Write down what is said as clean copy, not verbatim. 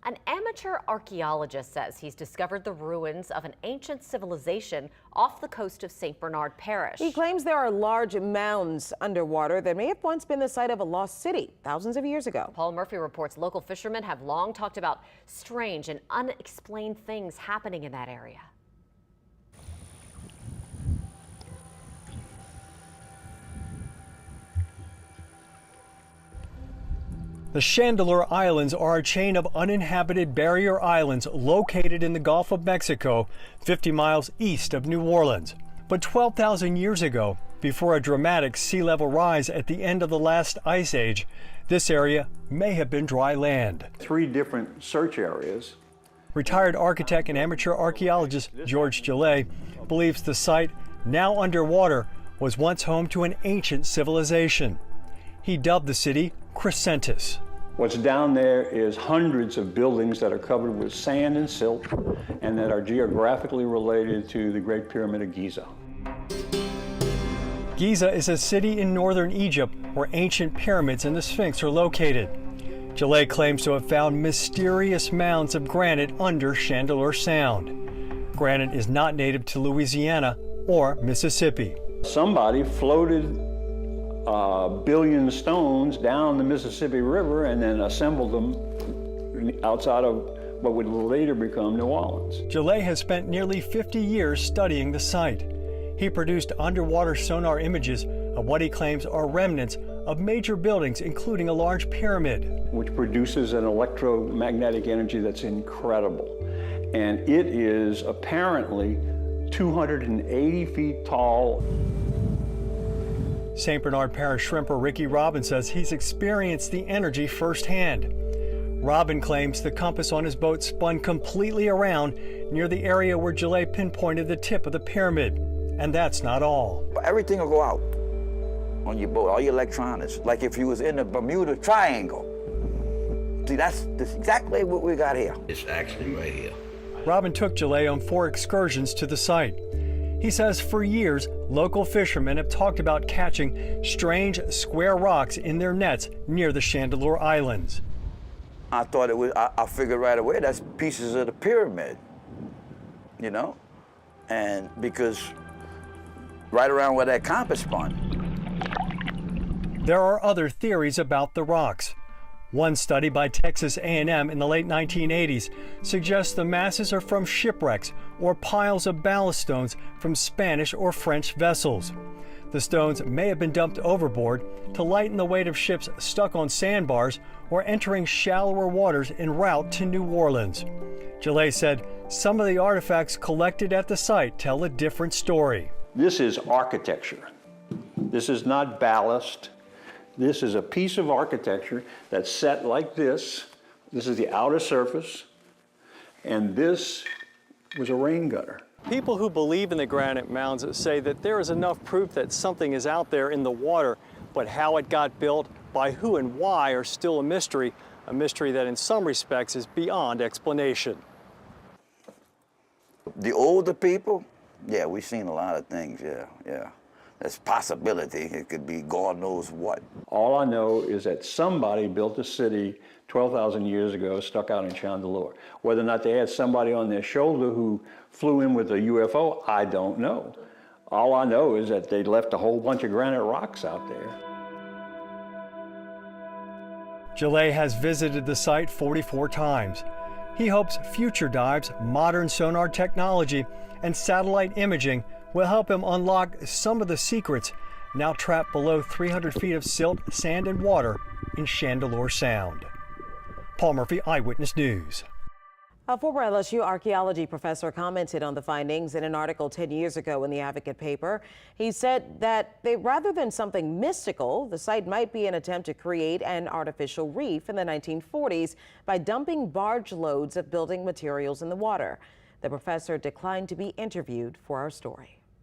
An amateur archaeologist says he's discovered the ruins of an ancient civilization off the coast of St. Bernard Parish. He claims there are large mounds underwater that may have once been the site of a lost city thousands of years ago. Paul Murphy reports local fishermen have long talked about strange and unexplained things happening in that area. The Chandeleur Islands are a chain of uninhabited barrier islands located in the Gulf of Mexico, 50 miles east of New Orleans. But 12,000 years ago, before a dramatic sea level rise at the end of the last ice age, this area may have been dry land. 3 different search areas. Retired architect and amateur archaeologist George Gillet believes the site, now underwater, was once home to an ancient civilization. He dubbed the city Crescentis. What's down there is hundreds of buildings that are covered with sand and silt and that are geographically related to the Great Pyramid of Giza. Giza is a city in northern Egypt where ancient pyramids and the Sphinx are located. Gillet claims to have found mysterious mounds of granite under Chandeleur Sound. Granite is not native to Louisiana or Mississippi. Somebody floated a billion stones down the Mississippi River and then assembled them outside of what would later become New Orleans. Gillet has spent nearly 50 years studying the site. He produced underwater sonar images of what he claims are remnants of major buildings, including a large pyramid, which produces an electromagnetic energy that's incredible. And it is apparently 280 feet tall. St. Bernard Parish shrimper Ricky Robin says he's experienced the energy firsthand. Robin claims the compass on his boat spun completely around near the area where Gillet pinpointed the tip of the pyramid. And that's not all. Everything will go out on your boat, all your electronics, like if you was in the Bermuda Triangle. See, that's exactly what we got here. It's actually right here. Robin took Gillet on 4 excursions to the site. He says for years, local fishermen have talked about catching strange square rocks in their nets near the Chandeleur Islands. I thought it was, I figured right away that's pieces of the pyramid, you know? And because right around where that compass spun. There are other theories about the rocks. One study by Texas A&M in the late 1980s suggests the masses are from shipwrecks or piles of ballast stones from Spanish or French vessels. The stones may have been dumped overboard to lighten the weight of ships stuck on sandbars or entering shallower waters en route to New Orleans. Gillet said some of the artifacts collected at the site tell a different story. This is architecture. This is not ballast. This is a piece of architecture that's set like this. This is the outer surface, and this was a rain gutter. People who believe in the granite mounds say that there is enough proof that something is out there in the water, but how it got built, by who and why are still a mystery that in some respects is beyond explanation. The older people, yeah, we've seen a lot of things, yeah. There's possibility. It could be God knows what. All I know is that somebody built a city 12,000 years ago, stuck out in Chandeleur. Whether or not they had somebody on their shoulder who flew in with a UFO, I don't know. All I know is that they left a whole bunch of granite rocks out there. Gillet has visited the site 44 times. He hopes future dives, modern sonar technology, and satellite imaging will help him unlock some of the secrets now trapped below 300 feet of silt, sand, and water in Chandeleur Sound. Paul Murphy, Eyewitness News. A former LSU archaeology professor commented on the findings in an article 10 years ago in the Advocate paper. He said that rather than something mystical, the site might be an attempt to create an artificial reef in the 1940s by dumping barge loads of building materials in the water. The professor declined to be interviewed for our story.